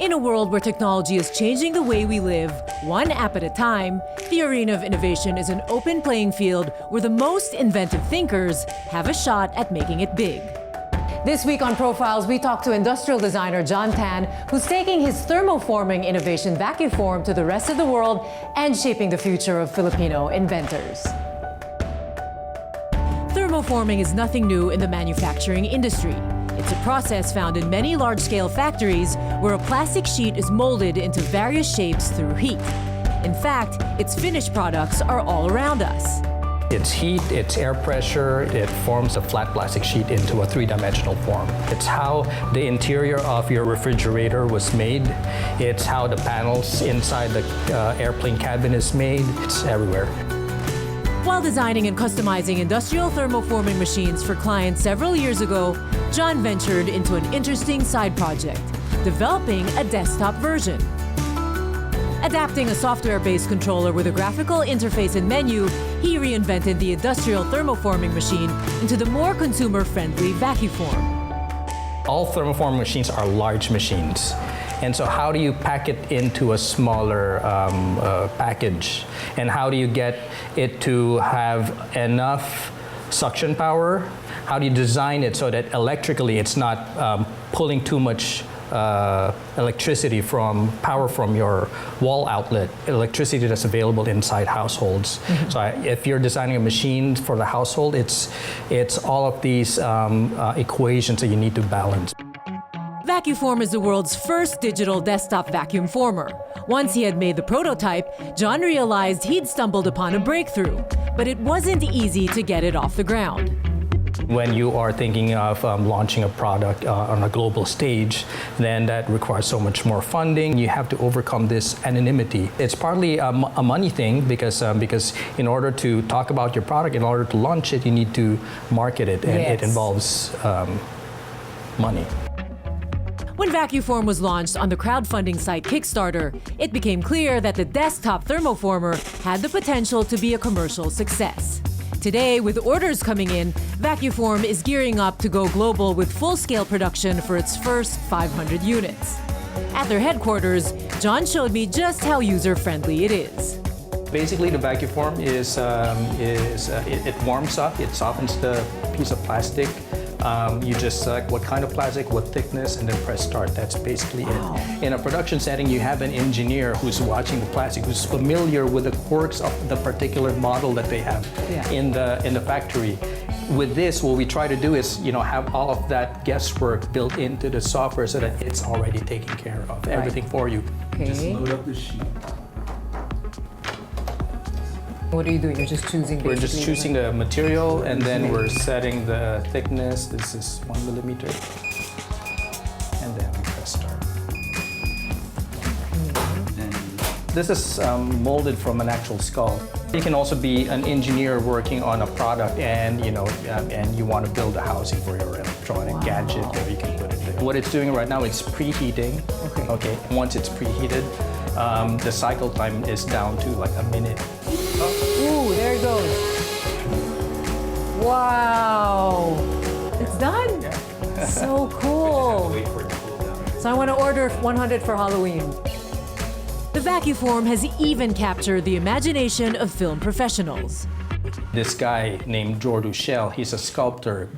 In a world where technology is changing the way we live, one app at a time, the arena of innovation is an open playing field where the most inventive thinkers have a shot at making it big. This week on Profiles, we talk to industrial designer John Tan, who's taking his thermoforming innovation Vaquform to the rest of the world and shaping the future of Filipino inventors. Thermoforming is nothing new in the manufacturing industry. It's a process found in many large-scale factories where a plastic sheet is molded into various shapes through heat. In fact, its finished products are all around us. It's heat, it's air pressure, it forms a flat plastic sheet into a three-dimensional form. It's how the interior of your refrigerator was made. It's how the panels inside the airplane cabin is made. It's everywhere. While designing and customizing industrial thermoforming machines for clients several years ago, John ventured into an interesting side project, developing a desktop version. Adapting a software-based controller with a graphical interface and menu, he reinvented the industrial thermoforming machine into the more consumer-friendly Vaquform. All thermoforming machines are large machines. And so how do you pack it into a smaller package? And how do you get it to have enough suction power? How do you design it so that electrically it's not pulling too much electricity power from your wall outlet, electricity that's available inside households. Mm-hmm. So if you're designing a machine for the household, it's all of these equations that you need to balance. Vaquform is the world's first digital desktop vacuum former. Once he had made the prototype, John realized he'd stumbled upon a breakthrough, but it wasn't easy to get it off the ground. When you are thinking of launching a product on a global stage, then that requires so much more funding. You have to overcome this anonymity. It's partly a money thing because in order to talk about your product, in order to launch it, you need to market it, and It involves money. When Vaquform was launched on the crowdfunding site Kickstarter, it became clear that the desktop thermoformer had the potential to be a commercial success. Today, with orders coming in, Vaquform is gearing up to go global with full-scale production for its first 500 units. At their headquarters, John showed me just how user-friendly it is. Basically, the Vaquform it warms up, it softens the piece of plastic. You just select what kind of plastic, what thickness, and then press start. That's basically it. In a production setting, you have an engineer who's watching the plastic, who's familiar with the quirks of the particular model that they have in the factory. With this, what we try to do is, have all of that guesswork built into the software so that it's already taking care of everything for you. Okay. Just load up the sheet. What are you doing? You're just choosing. We're just choosing the material, and then we're setting the thickness. This is 1 millimeter, and then we press start. This is molded from an actual skull. You can also be an engineer working on a product, and and you want to build a housing for your electronic gadget, or you can put it there. What it's doing right now, it's preheating. Okay. Once it's preheated, the cycle time is down to like a minute. Ooh, there it goes. Wow. It's done? Yeah. So cool. Wait for it to cool down. So I want to order 100 for Halloween. The Vaquform has even captured the imagination of film professionals. This guy named Jordu Shell, he's a sculptor,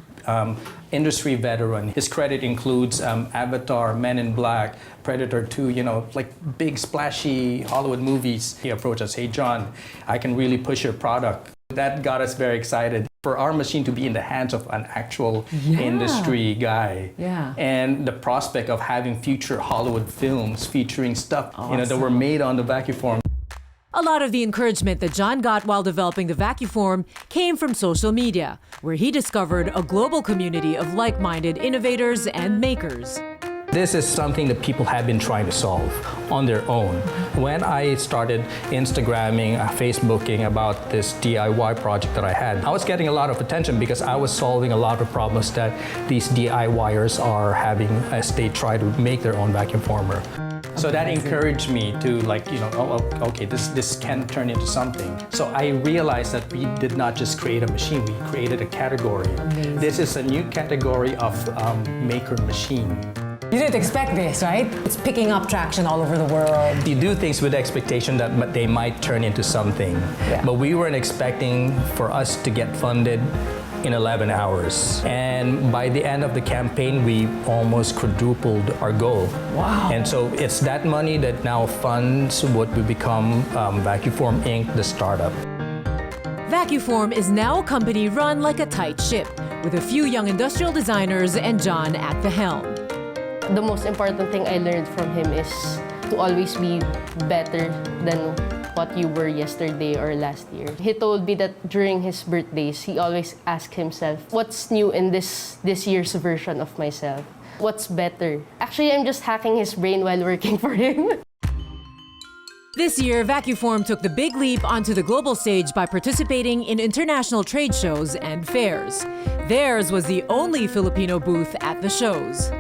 industry veteran. His credit includes Avatar, Men in Black, Predator 2, like big splashy Hollywood movies. He approached us, hey John, I can really push your product. That got us very excited. For our machine to be in the hands of an actual industry guy. Yeah. And the prospect of having future Hollywood films featuring stuff that were made on the Vaquform. A lot of the encouragement that John got while developing the Vaquform came from social media, where he discovered a global community of like-minded innovators and makers. This is something that people have been trying to solve on their own. When I started Instagramming, Facebooking about this DIY project that I had, I was getting a lot of attention because I was solving a lot of problems that these DIYers are having as they try to make their own vacuum former. So that encouraged me to okay, this can turn into something. So I realized that we did not just create a machine, we created a category. Amazing. This is a new category of maker machine. You didn't expect this, right? It's picking up traction all over the world. You do things with the expectation that they might turn into something. Yeah. But we weren't expecting for us to get funded in 11 hours. And by the end of the campaign, we almost quadrupled our goal. Wow. And so it's that money that now funds what will become Vacuform Inc., the startup. Vaquform is now a company run like a tight ship, with a few young industrial designers and John at the helm. The most important thing I learned from him is to always be better than what you were yesterday or last year. He told me that during his birthdays, he always asked himself, what's new in this year's version of myself? What's better? Actually, I'm just hacking his brain while working for him. This year, Vaquform took the big leap onto the global stage by participating in international trade shows and fairs. Theirs was the only Filipino booth at the shows.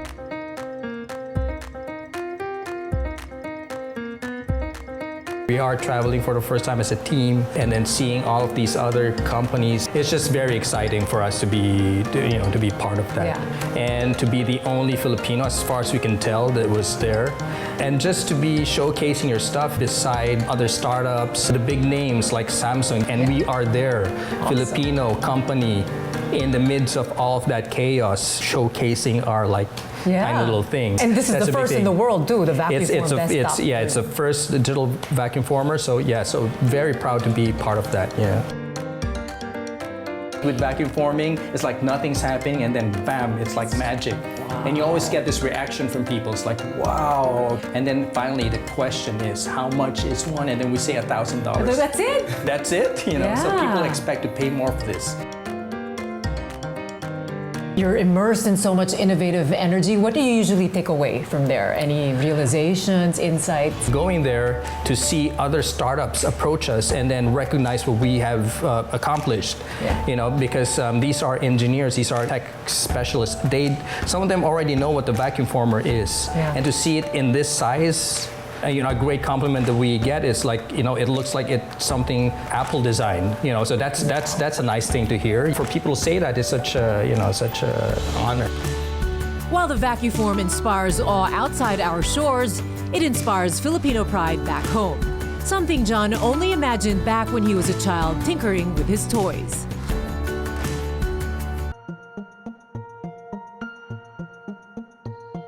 We are traveling for the first time as a team, and then seeing all of these other companies. It's just very exciting for us to be part of that, and to be the only Filipino, as far as we can tell, that was there, and just to be showcasing your stuff beside other startups, the big names like Samsung, and we are there, Filipino company, in the midst of all of that chaos, showcasing our tiny little things. And this is the first in the world too, the Vaquform desktop. It's the first digital vacuum former, so very proud to be part of that, With vacuum forming, it's like nothing's happening and then bam, it's like magic. Wow. And you always get this reaction from people, it's like, wow. And then finally the question is, how much is one? And then we say $1,000. That's it? That's it, so people expect to pay more for this. You're immersed in so much innovative energy. What do you usually take away from there? Any realizations, insights? Going there to see other startups approach us and then recognize what we have accomplished. Because these are engineers, these are tech specialists. Some of them already know what the vacuum former is. And to see it in this size, a great compliment that we get is it looks like it's something Apple designed, so that's a nice thing to hear. For people to say that is such a honor. While the Vaquform inspires awe outside our shores, it inspires Filipino pride back home. Something John only imagined back when he was a child tinkering with his toys.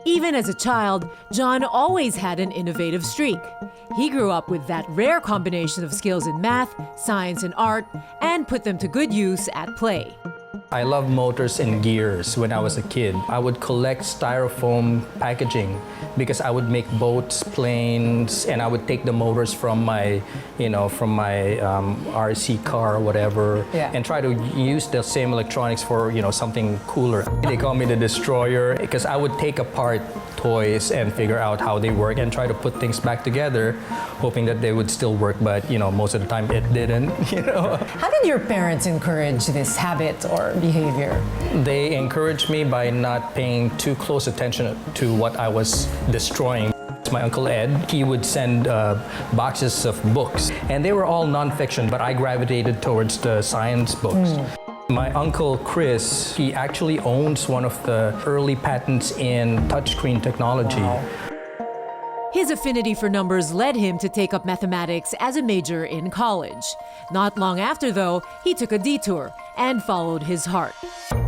Even as a child, John always had an innovative streak. He grew up with that rare combination of skills in math, science, and art, and put them to good use at play. I love motors and gears when I was a kid. I would collect styrofoam packaging because I would make boats, planes, and I would take the motors from my RC car or whatever, and try to use the same electronics for something cooler. They call me the destroyer because I would take apart toys and figure out how they work and try to put things back together, hoping that they would still work. But most of the time it didn't. How did your parents encourage this habit or behavior? They encouraged me by not paying too close attention to what I was destroying. My Uncle Ed, he would send boxes of books, and they were all nonfiction, but I gravitated towards the science books. My uncle Chris, he actually owns one of the early patents in touchscreen technology. Wow. His affinity for numbers led him to take up mathematics as a major in college. Not long after, though, he took a detour and followed his heart.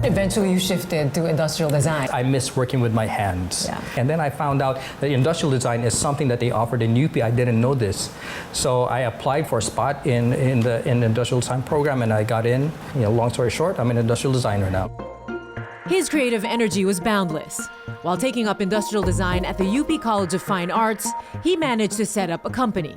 Eventually, you shifted to industrial design. I miss working with my hands. And then I found out that industrial design is something that they offered in UP. I didn't know this. So I applied for a spot in the industrial design program, and I got in. Long story short, I'm an industrial designer now. His creative energy was boundless. While taking up industrial design at the UP College of Fine Arts, he managed to set up a company.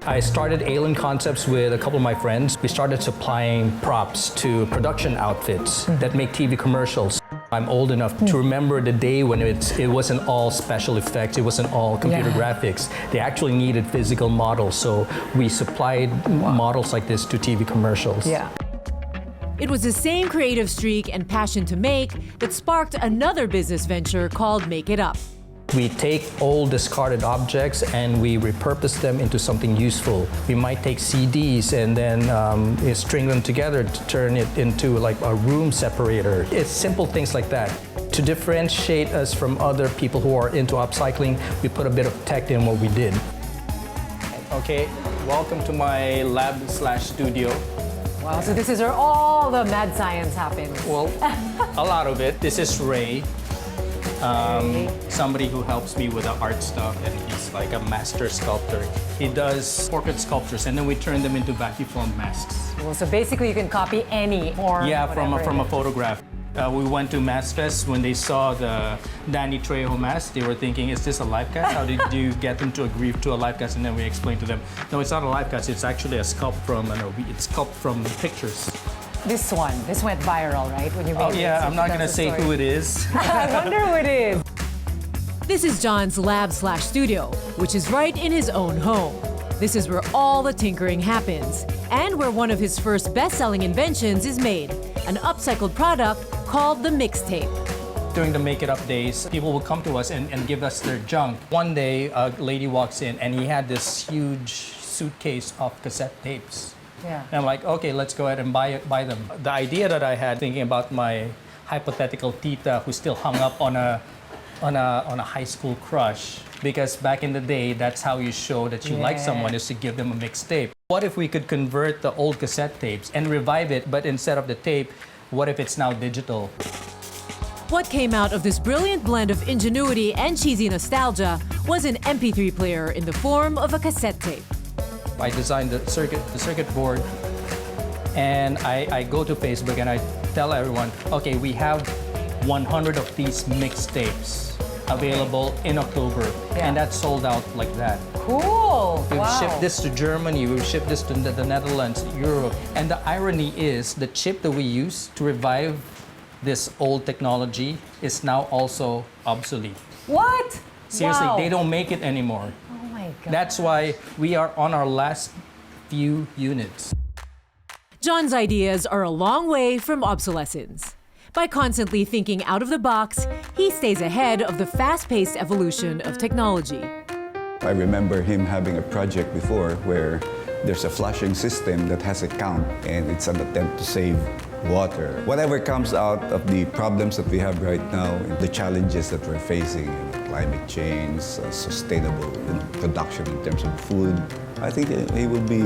I started Alien Concepts with a couple of my friends. We started supplying props to production outfits that make TV commercials. I'm old enough to remember the day when it wasn't all special effects, it wasn't all computer graphics. They actually needed physical models, so we supplied models like this to TV commercials. It was the same creative streak and passion to make that sparked another business venture called Make It Up. We take old discarded objects and we repurpose them into something useful. We might take CDs and then string them together to turn it into like a room separator. It's simple things like that. To differentiate us from other people who are into upcycling, we put a bit of tech in what we did. Okay, welcome to my lab/studio. Wow, so this is where all the mad science happens. Well, a lot of it. This is Ray, somebody who helps me with the art stuff, and he's like a master sculptor. He does portrait sculptures, and then we turn them into vacuform masks. Well, so basically you can copy any form. Yeah, from whatever a photograph. We went to Mask Fest. When they saw the Danny Trejo mask, they were thinking, is this a life cast? How did you get them to agree to a life cast? And then we explained to them, no, it's not a life cast. It's actually a sculpt from, it's sculpt from pictures. This went viral, right? When you made Oh yeah, I'm not gonna say who it is. I wonder who it is. This is John's lab/studio, which is right in his own home. This is where all the tinkering happens, and where one of his first best-selling inventions is made, an upcycled product called the mixtape. During the Make It Up days, people will come to us and give us their junk. One day, a lady walks in and he had this huge suitcase of cassette tapes. Yeah. And I'm like, okay, let's go ahead and buy them. The idea that I had, thinking about my hypothetical tita who still hung up on a high school crush, because back in the day, that's how you show that you like someone, is to give them a mixtape. What if we could convert the old cassette tapes and revive it, but instead of the tape, what if it's now digital? What came out of this brilliant blend of ingenuity and cheesy nostalgia was an MP3 player in the form of a cassette tape. I designed the circuit board, and I go to Facebook and I tell everyone, okay, we have 100 of these mixtapes available in October, and that's sold out like that. Cool! We've shipped this to Germany, we've shipped this to the Netherlands, Europe. And the irony is, the chip that we use to revive this old technology is now also obsolete. What? Seriously, Wow. they don't make it anymore. Oh my God. That's why we are on our last few units. John's ideas are a long way from obsolescence. By constantly thinking out of the box, he stays ahead of the fast-paced evolution of technology. I remember him having a project before where there's a flushing system that has a count, and it's an attempt to save water. Whatever comes out of the problems that we have right now, the challenges that we're facing, climate change, sustainable production in terms of food, I think he will be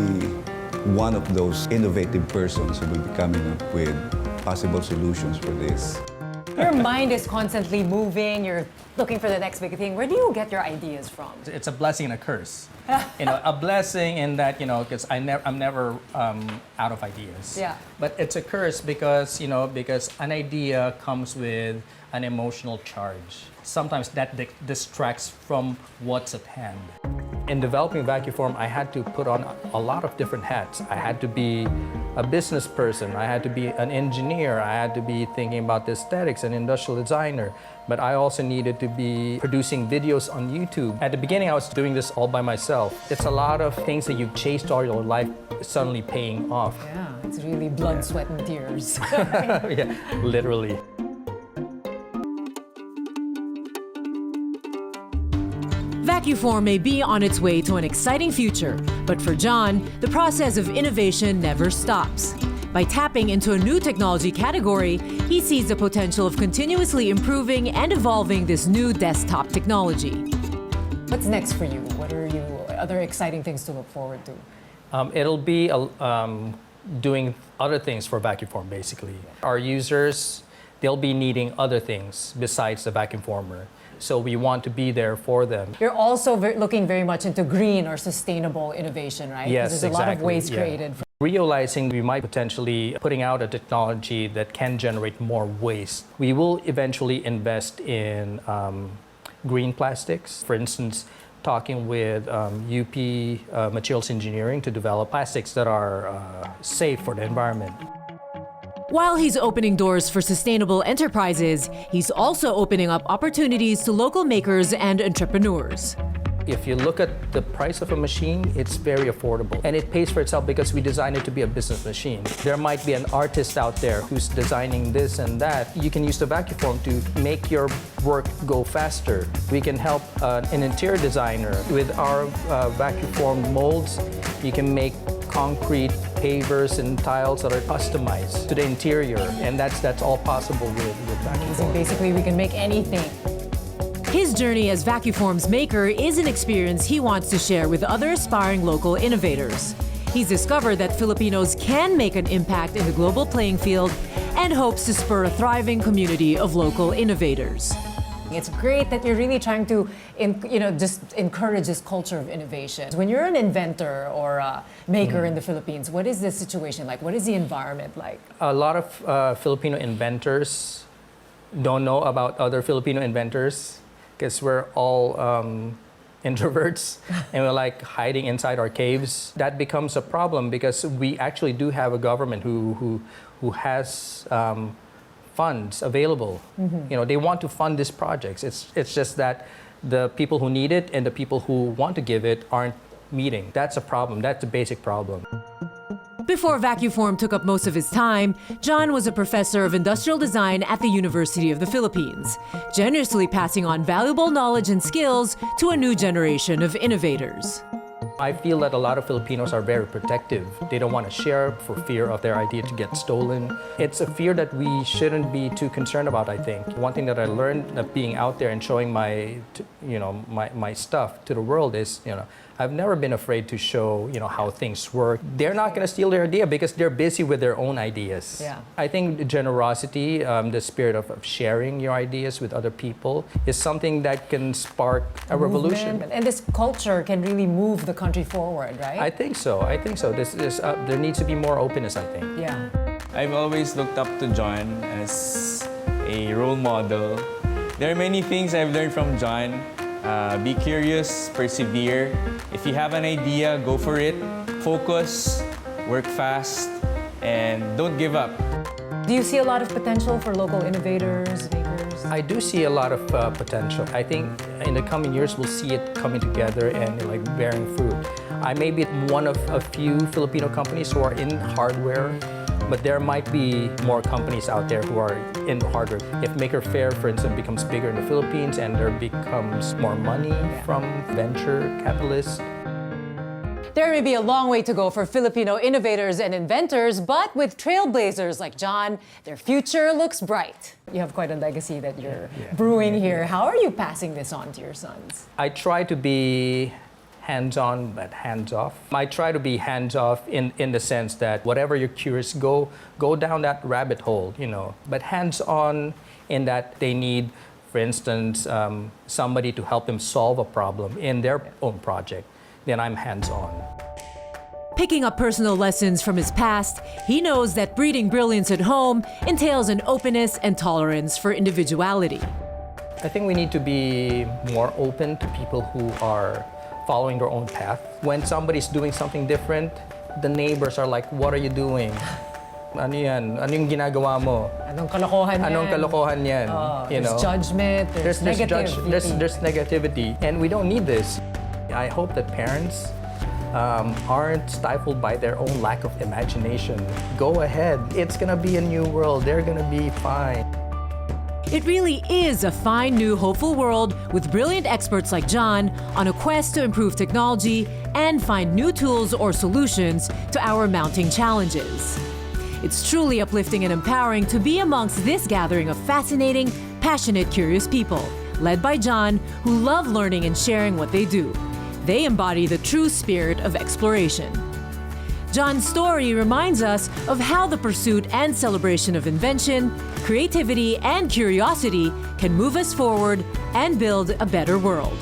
one of those innovative persons who will be coming up with possible solutions for this. Your mind is constantly moving, you're looking for the next big thing. Where do you get your ideas from? It's a blessing and a curse. A blessing in that, because I'm never out of ideas. Yeah. But it's a curse because an idea comes with an emotional charge. Sometimes that distracts from what's at hand. In developing Vaquform, I had to put on a lot of different hats. I had to be a business person, I had to be an engineer, I had to be thinking about the aesthetics, an industrial designer, but I also needed to be producing videos on YouTube. At the beginning, I was doing this all by myself. It's a lot of things that you've chased all your life suddenly paying off. Yeah, it's really blood, sweat, and tears. Yeah, literally. Vaquform may be on its way to an exciting future, but for John, the process of innovation never stops. By tapping into a new technology category, he sees the potential of continuously improving and evolving this new desktop technology. What's next for you? What are other exciting things to look forward to? It'll be doing other things for Vaquform, basically. Our users, they'll be needing other things besides the vacuum former. So we want to be there for them. You're also looking very much into green or sustainable innovation, right? Yes, there's a lot of waste created. Realizing we might potentially putting out a technology that can generate more waste. We will eventually invest in green plastics. For instance, talking with UP Materials Engineering to develop plastics that are safe for the environment. While he's opening doors for sustainable enterprises, he's also opening up opportunities to local makers and entrepreneurs. If you look at the price of a machine, it's very affordable. And it pays for itself because we designed it to be a business machine. There might be an artist out there who's designing this and that. You can use the Vaquform to make your work go faster. We can help an interior designer. With our Vaquform molds, you can make concrete pavers and tiles that are customized to the interior, and that's all possible with Vaquform. Basically, we can make anything. His journey as Vaquform's maker is an experience he wants to share with other aspiring local innovators. He's discovered that Filipinos can make an impact in the global playing field and hopes to spur a thriving community of local innovators. It's great that you're really trying to, just encourage this culture of innovation. When you're an inventor or a maker in the Philippines, what is the situation like? What is the environment like? A lot of Filipino inventors don't know about other Filipino inventors because we're all introverts and we're like hiding inside our caves. That becomes a problem because we actually do have a government who has funds available. They want to fund these projects. It's just that the people who need it and the people who want to give it aren't meeting. That's a problem. That's a basic problem. Before Vaquform took up most of his time, John was a professor of industrial design at the University of the Philippines, generously passing on valuable knowledge and skills to a new generation of innovators. I feel that a lot of Filipinos are very protective. They don't want to share for fear of their idea to get stolen. It's a fear that we shouldn't be too concerned about, I think. One thing that I learned of being out there and showing my stuff to the world is, I've never been afraid to show, how things work. They're not going to steal their idea because they're busy with their own ideas. Yeah. I think generosity, the spirit of sharing your ideas with other people is something that can spark a revolution. And this culture can really move the country forward, right? I think so. There needs to be more openness, I think. Yeah. I've always looked up to John as a role model. There are many things I've learned from John. Be curious, persevere. If you have an idea, go for it. Focus, work fast, and don't give up. Do you see a lot of potential for local innovators, makers? I do see a lot of potential. I think in the coming years we'll see it coming together and bearing fruit. I may be one of a few Filipino companies who are in hardware, but there might be more companies out there who are in hardware. If Maker Faire, for instance, becomes bigger in the Philippines and there becomes more money from venture capitalists, There may be a long way to go for Filipino innovators and inventors, but with trailblazers like John, their future looks bright. You have quite a legacy that you're brewing here. How are you passing this on to your sons? I try to be hands-on but hands-off. I try to be hands-off in the sense that whatever you're curious, go down that rabbit hole, but hands-on in that they need, for instance, somebody to help them solve a problem in their own project. Then I'm hands-on. Picking up personal lessons from his past, he knows that breeding brilliance at home entails an openness and tolerance for individuality. I think we need to be more open to people who are following their own path. When somebody's doing something different, the neighbors are like, what are you doing? Ano yan? Ano yung ginagawa mo? Anong kalokohan yan? Anong kalokohan yan? There's judgment, there's negativity. There's negativity, and we don't need this. I hope that parents aren't stifled by their own lack of imagination. Go ahead. It's gonna be a new world. They're gonna be fine. It really is a fine, new, hopeful world with brilliant experts like John on a quest to improve technology and find new tools or solutions to our mounting challenges. It's truly uplifting and empowering to be amongst this gathering of fascinating, passionate, curious people, led by John, who love learning and sharing what they do. They embody the true spirit of exploration. John's story reminds us of how the pursuit and celebration of invention, creativity, and curiosity can move us forward and build a better world.